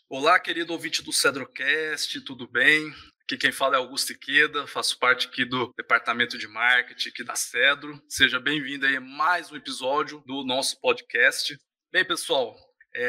Olá, querido ouvinte do Cedrocast, tudo bem? Aqui quem fala é Augusto Iqueda, faço parte aqui do departamento de marketing aqui da Cedro. Seja bem-vindo aí a mais um episódio do nosso podcast. Bem, pessoal,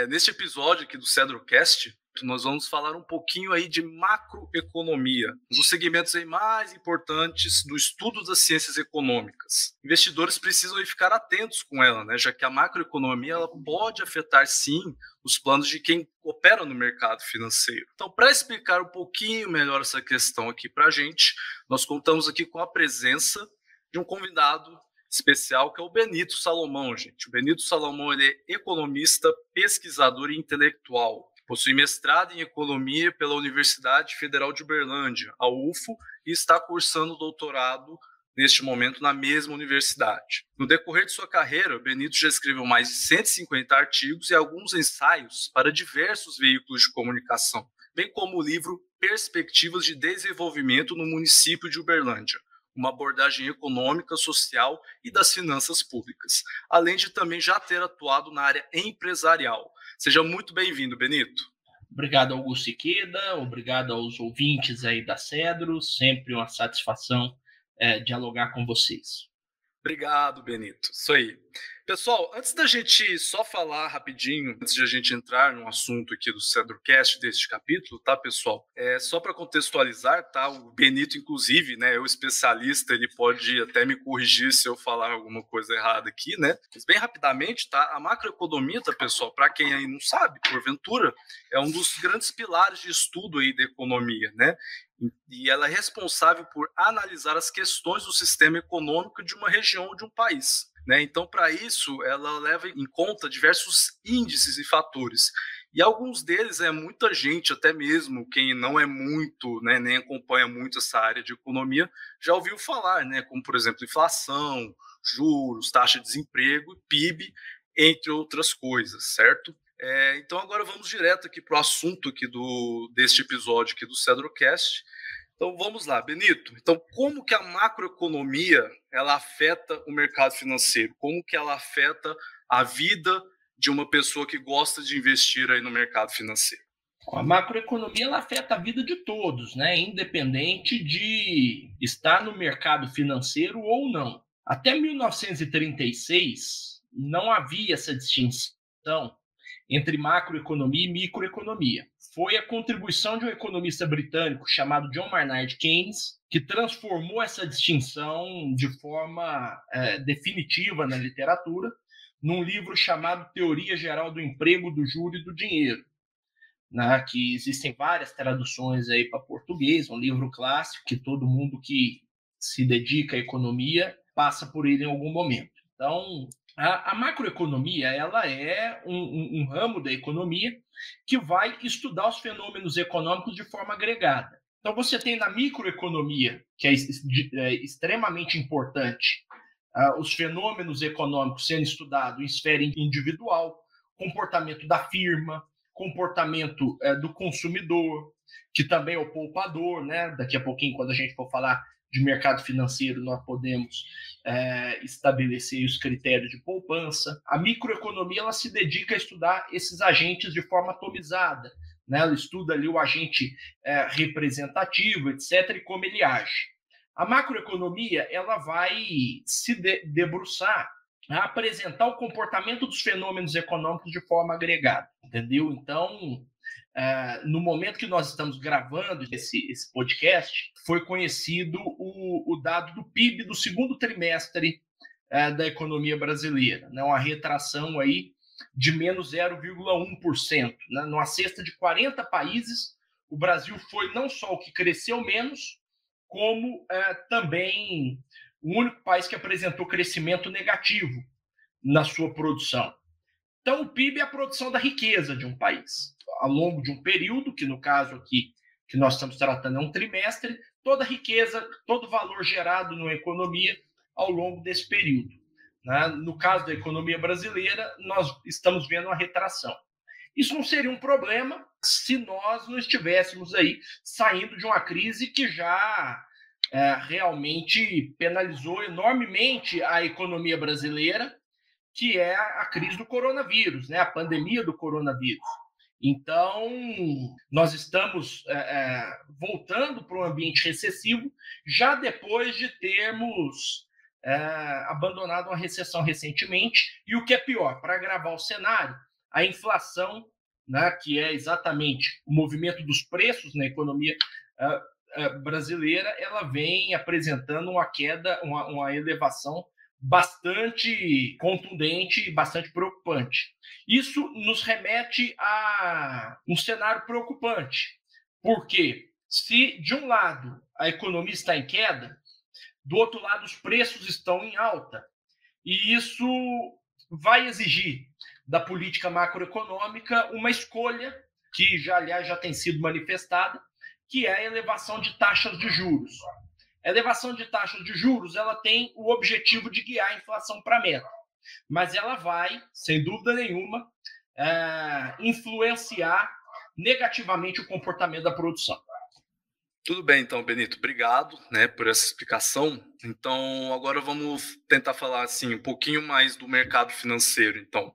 neste episódio aqui do Cedrocast, nós vamos falar um pouquinho aí de macroeconomia, um dos segmentos aí mais importantes do estudo das ciências econômicas. Investidores precisam aí ficar atentos com ela, né, já que a macroeconomia ela pode afetar sim os planos de quem opera no mercado financeiro. Então, para explicar um pouquinho melhor essa questão aqui para a gente, nós contamos aqui com a presença de um convidado especial, que é o Benito Salomão, gente. O Benito Salomão ele é economista, pesquisador e intelectual. Possui mestrado em economia pela Universidade Federal de Uberlândia, a UFO, e está cursando doutorado neste momento na mesma universidade. No decorrer de sua carreira, Benito já escreveu mais de 150 artigos e alguns ensaios para diversos veículos de comunicação, bem como o livro Perspectivas de Desenvolvimento no Município de Uberlândia, uma abordagem econômica, social e das finanças públicas, além de também já ter atuado na área empresarial. Seja muito bem-vindo, Benito. Obrigado, Augusto Iqueda, obrigado aos ouvintes aí da Cedro, sempre uma satisfação dialogar com vocês. Obrigado, Benito. Isso aí. Pessoal, antes da gente só falar rapidinho, antes de a gente entrar no assunto aqui do Cedrocast deste capítulo, tá, pessoal? Só para contextualizar, tá? O Benito, inclusive, né, é o especialista, ele pode até me corrigir se eu falar alguma coisa errada aqui, né? Mas bem rapidamente, tá? A macroeconomia, tá, pessoal? Para quem aí não sabe, porventura, é um dos grandes pilares de estudo aí da economia, né? E ela é responsável por analisar as questões do sistema econômico de uma região ou de um país. Né? Então, para isso, ela leva em conta diversos índices e fatores. E alguns deles muita gente, até mesmo quem não é muito, né, nem acompanha muito essa área de economia, já ouviu falar, né, como, por exemplo, inflação, juros, taxa de desemprego, PIB, entre outras coisas, certo? Então agora vamos direto aqui para o assunto aqui deste episódio aqui do Cedrocast. Então vamos lá, Benito. Então como que a macroeconomia ela afeta o mercado financeiro? Como que ela afeta a vida de uma pessoa que gosta de investir aí no mercado financeiro? A macroeconomia ela afeta a vida de todos, né? Independente de estar no mercado financeiro ou não. Até 1936 não havia essa distinção entre macroeconomia e microeconomia. Foi a contribuição de um economista britânico chamado John Maynard Keynes que transformou essa distinção de forma definitiva na literatura, num livro chamado Teoria Geral do Emprego, do Juro e do Dinheiro, né, que existem várias traduções aí para português, um livro clássico que todo mundo que se dedica à economia passa por ele em algum momento. Então, a macroeconomia ela é um ramo da economia que vai estudar os fenômenos econômicos de forma agregada. Então, você tem na microeconomia, que é extremamente importante, os fenômenos econômicos sendo estudados em esfera individual, comportamento da firma, comportamento do consumidor, que também é o poupador, né? Daqui a pouquinho, quando a gente for falar de mercado financeiro, nós podemos estabelecer os critérios de poupança. A microeconomia ela se dedica a estudar esses agentes de forma atomizada, né? Ela estuda ali o agente representativo, etc., e como ele age. A macroeconomia ela vai se debruçar a apresentar o comportamento dos fenômenos econômicos de forma agregada, entendeu? Então, no momento que nós estamos gravando esse podcast, foi conhecido o dado do PIB do segundo trimestre da economia brasileira, né? Uma retração aí de menos 0,1%. Né? Numa cesta de 40 países, o Brasil foi não só o que cresceu menos, como também o único país que apresentou crescimento negativo na sua produção. Então, o PIB é a produção da riqueza de um país. Ao longo de um período, que no caso aqui que nós estamos tratando é um trimestre, toda a riqueza, todo o valor gerado numa economia ao longo desse período. Né? No caso da economia brasileira, nós estamos vendo uma retração. Isso não seria um problema se nós não estivéssemos aí saindo de uma crise que já realmente penalizou enormemente a economia brasileira, que é a crise do coronavírus, né? A pandemia do coronavírus. Então, nós estamos voltando para um ambiente recessivo já depois de termos abandonado uma recessão recentemente. E o que é pior, para agravar o cenário, a inflação, né, que é exatamente o movimento dos preços na economia brasileira, ela vem apresentando uma queda, uma elevação bastante contundente e bastante preocupante. Isso nos remete a um cenário preocupante, porque se de um lado a economia está em queda, do outro lado os preços estão em alta, e isso vai exigir da política macroeconômica uma escolha que aliás, já tem sido manifestada, que é a elevação de taxas de juros. A elevação de taxas de juros ela tem o objetivo de guiar a inflação para a meta, mas ela vai, sem dúvida nenhuma, influenciar negativamente o comportamento da produção. Tudo bem, então, Benito, obrigado, né, por essa explicação. Então, agora vamos tentar falar assim um pouquinho mais do mercado financeiro. Então,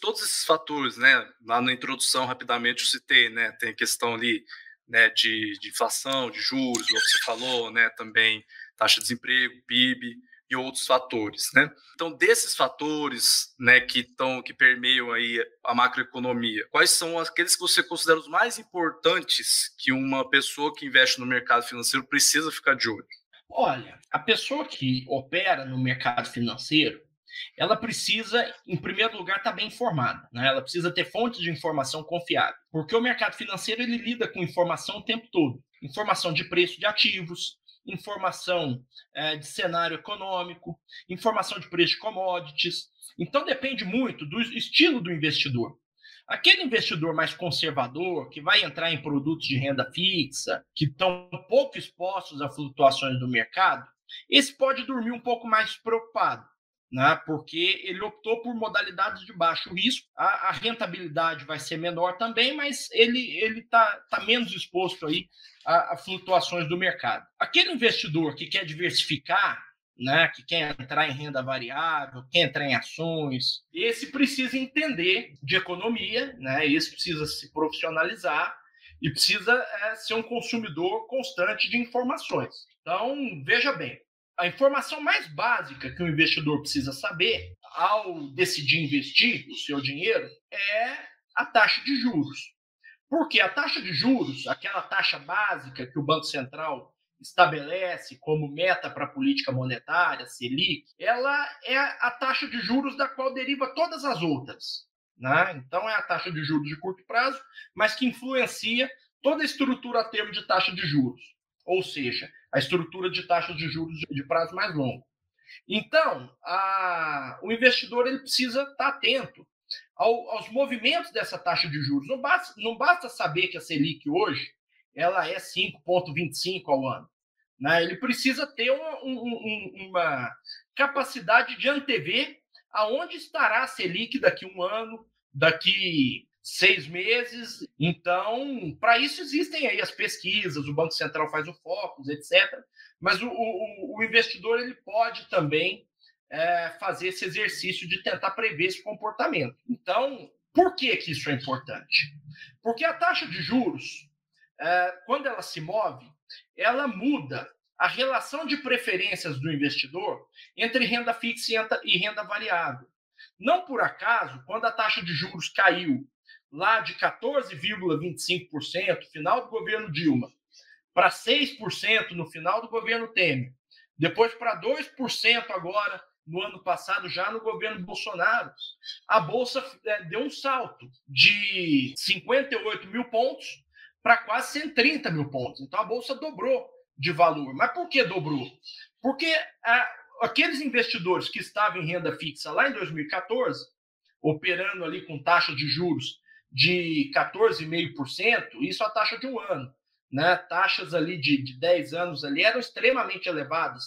todos esses fatores, né, lá na introdução rapidamente eu citei, né, tem a questão ali, né, de inflação, de juros, como você falou, né, também taxa de desemprego, PIB e outros fatores, né? Então, desses fatores, né, que permeiam aí a macroeconomia, quais são aqueles que você considera os mais importantes que uma pessoa que investe no mercado financeiro precisa ficar de olho? Olha, a pessoa que opera no mercado financeiro, ela precisa, em primeiro lugar, estar bem informada, né? Ela precisa ter fontes de informação confiável, porque o mercado financeiro ele lida com informação o tempo todo, informação de preço de ativos, informação de cenário econômico, informação de preço de commodities. Então depende muito do estilo do investidor. Aquele investidor mais conservador, que vai entrar em produtos de renda fixa, que estão pouco expostos a flutuações do mercado, esse pode dormir um pouco mais preocupado, né? Porque ele optou por modalidades de baixo risco, a rentabilidade vai ser menor também, mas ele tá menos exposto aí a flutuações do mercado. Aquele investidor que quer diversificar, né, que quer entrar em renda variável, quer entrar em ações, esse precisa entender de economia, né, esse precisa se profissionalizar e precisa ser um consumidor constante de informações. Então, veja bem, a informação mais básica que o investidor precisa saber ao decidir investir o seu dinheiro é a taxa de juros. Porque a taxa de juros, aquela taxa básica que o Banco Central estabelece como meta para a política monetária, Selic, ela é a taxa de juros da qual deriva todas as outras, né? Então, é a taxa de juros de curto prazo, mas que influencia toda a estrutura a termo de taxa de juros, ou seja, a estrutura de taxas de juros de prazo mais longo. Então, o investidor ele precisa estar atento aos movimentos dessa taxa de juros. Não basta saber que a Selic hoje ela é 5,25 ao ano, né? Ele precisa ter uma capacidade de antever aonde estará a Selic daqui a um ano, daqui 6 meses. Então, para isso existem aí as pesquisas, o Banco Central faz o Focus, etc. Mas o investidor ele pode também fazer esse exercício de tentar prever esse comportamento. Então, por que isso é importante? Porque a taxa de juros, quando ela se move, ela muda a relação de preferências do investidor entre renda fixa e renda variável. Não por acaso, quando a taxa de juros caiu lá de 14,25% no final do governo Dilma para 6% no final do governo Temer, depois para 2% agora no ano passado, já no governo Bolsonaro, a Bolsa deu um salto de 58 mil pontos para quase 130 mil pontos. Então, a Bolsa dobrou de valor. Mas por que dobrou? Porque aqueles investidores que estavam em renda fixa lá em 2014, operando ali com taxa de juros de 14,5%, isso a taxa de um ano, né? Taxas ali de 10 anos ali eram extremamente elevadas,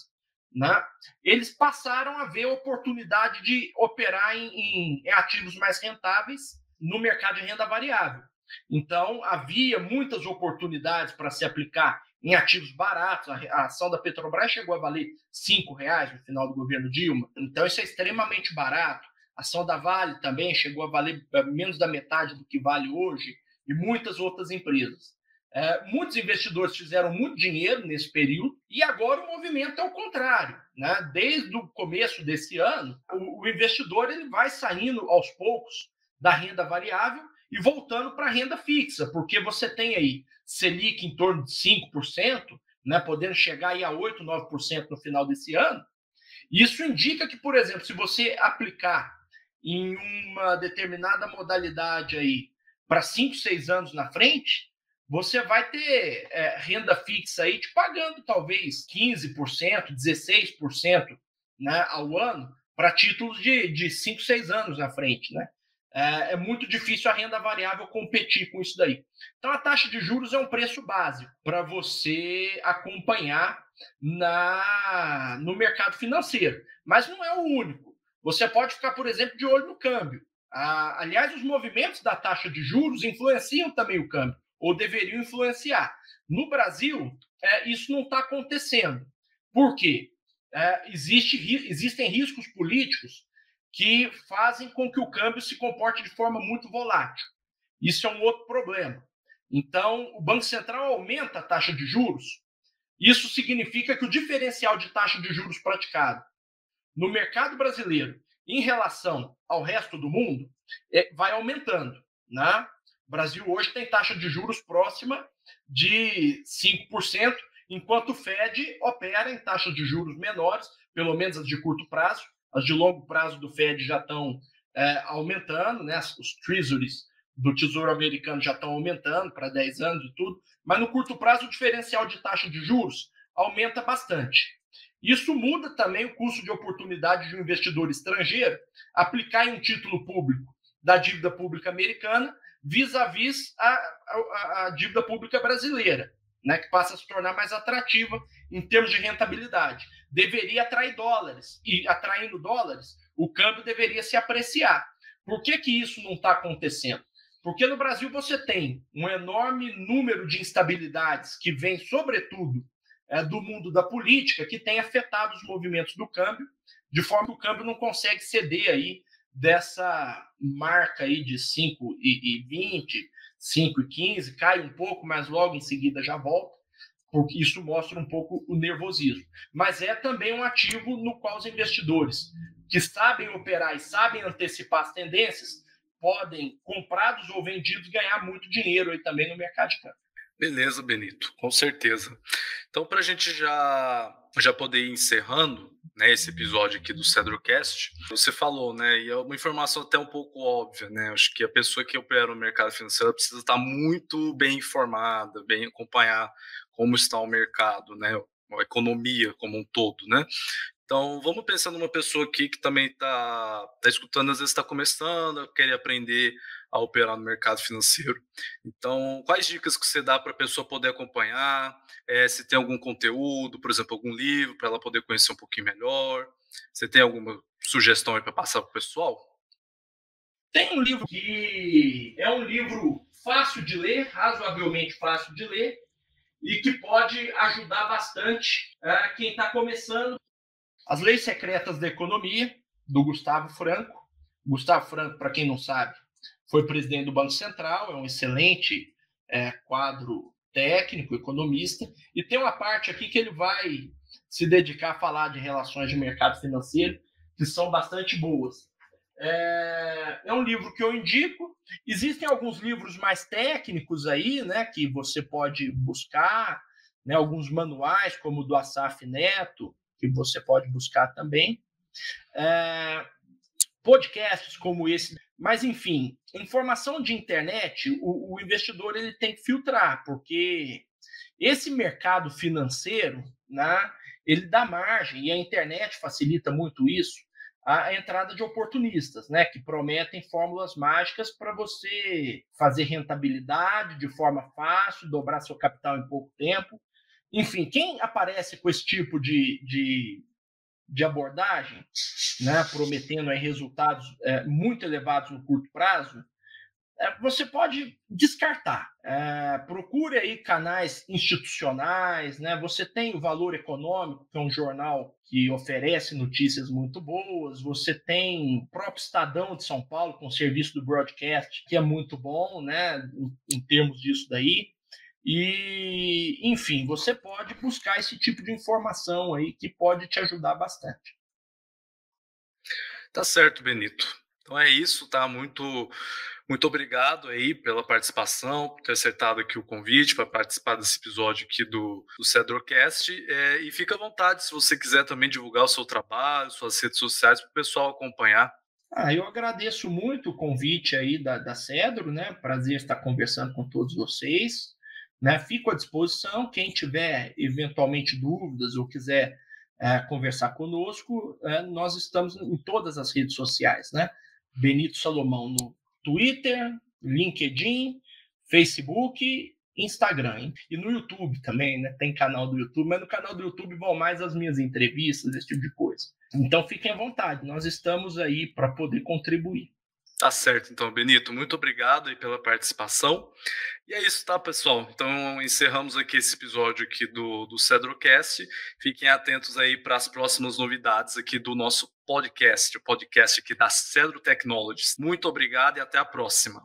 né? Eles passaram a ver a oportunidade de operar em ativos mais rentáveis no mercado de renda variável. Então, havia muitas oportunidades para se aplicar em ativos baratos. A ação da Petrobras chegou a valer R$5 no final do governo Dilma. Então, isso é extremamente barato. A ação da Vale também chegou a valer menos da metade do que vale hoje. e muitas outras empresas. Muitos investidores fizeram muito dinheiro nesse período e agora o movimento é o contrário, né? Desde o começo desse ano, o investidor ele vai saindo aos poucos da renda variável e voltando para a renda fixa, porque você tem aí Selic em torno de 5%, né, podendo chegar aí a 8%, 9% no final desse ano. Isso indica que, por exemplo, se você aplicar em uma determinada modalidade aí para 5, 6 anos na frente, você vai ter renda fixa aí te pagando talvez 15%, 16%, né, ao ano para títulos de 5, 6 anos na frente, né? É muito difícil a renda variável competir com isso daí. Então, a taxa de juros é um preço básico para você acompanhar no mercado financeiro. Mas não é o único. Você pode ficar, por exemplo, de olho no câmbio. Aliás, os movimentos da taxa de juros influenciam também o câmbio, ou deveriam influenciar. No Brasil, isso não está acontecendo. Por quê? Existem riscos políticos que fazem com que o câmbio se comporte de forma muito volátil. Isso é um outro problema. Então, o Banco Central aumenta a taxa de juros. Isso significa que o diferencial de taxa de juros praticado no mercado brasileiro em relação ao resto do mundo vai aumentando, né? O Brasil hoje tem taxa de juros próxima de 5%, enquanto o Fed opera em taxas de juros menores, pelo menos as de curto prazo. As de longo prazo do Fed já estão aumentando, né? Os treasuries do Tesouro Americano já estão aumentando para 10 anos e tudo, mas no curto prazo o diferencial de taxa de juros aumenta bastante. Isso muda também o custo de oportunidade de um investidor estrangeiro aplicar em um título público da dívida pública americana vis-à-vis a dívida pública brasileira, né, que passa a se tornar mais atrativa em termos de rentabilidade. Deveria atrair dólares, e atraindo dólares, o câmbio deveria se apreciar. Por que isso não está acontecendo? Porque no Brasil você tem um enorme número de instabilidades que vem, sobretudo, do mundo da política, que tem afetado os movimentos do câmbio, de forma que o câmbio não consegue ceder aí dessa marca aí de 5,20, 5,15, cai um pouco, mas logo em seguida já volta, porque isso mostra um pouco o nervosismo. Mas é também um ativo no qual os investidores que sabem operar e sabem antecipar as tendências podem, comprados ou vendidos, ganhar muito dinheiro aí também no mercado de câmbio. Beleza, Benito, com certeza. Então, para a gente já poder ir encerrando, né, esse episódio aqui do Cedrocast, você falou, né, e é uma informação até um pouco óbvia, né, acho que a pessoa que opera no mercado financeiro precisa estar muito bem informada, bem acompanhar como está o mercado, né, a economia como um todo, né. Então, vamos pensar numa pessoa aqui que também está escutando, às vezes está começando a querer aprender a operar no mercado financeiro. Então, quais dicas que você dá para a pessoa poder acompanhar? Se tem algum conteúdo, por exemplo, algum livro, para ela poder conhecer um pouquinho melhor? Você tem alguma sugestão aí para passar para o pessoal? Tem um livro que é um livro fácil de ler, razoavelmente fácil de ler, e que pode ajudar bastante quem está começando. As Leis Secretas da Economia, do Gustavo Franco. Gustavo Franco, para quem não sabe, foi presidente do Banco Central, é um excelente quadro técnico, economista, e tem uma parte aqui que ele vai se dedicar a falar de relações de mercado financeiro, que são bastante boas. É um livro que eu indico. Existem alguns livros mais técnicos aí, né, que você pode buscar, né, alguns manuais, como o do Assaf Neto, que você pode buscar também. Podcasts como esse. Mas, enfim, informação de internet, o investidor ele tem que filtrar, porque esse mercado financeiro, né, ele dá margem, e a internet facilita muito isso, a entrada de oportunistas, né, que prometem fórmulas mágicas para você fazer rentabilidade de forma fácil, dobrar seu capital em pouco tempo. Enfim, quem aparece com esse tipo de abordagem, né, prometendo aí resultados muito elevados no curto prazo, você pode descartar. Procure aí canais institucionais, né? Você tem o Valor Econômico, que é um jornal que oferece notícias muito boas. Você tem o próprio Estadão de São Paulo, com o serviço do broadcast, que é muito bom, né? Em termos disso daí. E, enfim, você pode buscar esse tipo de informação aí que pode te ajudar bastante. Tá certo, Benito. Então é isso, tá? Muito obrigado aí pela participação, por ter acertado aqui o convite para participar desse episódio aqui do Cedrocast. E fica à vontade se você quiser também divulgar o seu trabalho, suas redes sociais, para o pessoal acompanhar. Eu agradeço muito o convite aí da Cedro, né? Prazer estar conversando com todos vocês. Né? Fico à disposição, quem tiver eventualmente dúvidas ou quiser conversar conosco, nós estamos em todas as redes sociais, né? Benito Salomão no Twitter, LinkedIn, Facebook, Instagram, hein? E no YouTube também, né? Tem canal do YouTube, mas no canal do YouTube vão mais as minhas entrevistas, esse tipo de coisa. Então fiquem à vontade, nós estamos aí para poder contribuir. Tá certo, então, Benito, muito obrigado aí pela participação. E é isso, tá, pessoal? Então, encerramos aqui esse episódio aqui do Cedrocast. Fiquem atentos aí para as próximas novidades aqui do nosso podcast, o podcast aqui da Cedro Technologies. Muito obrigado e até a próxima.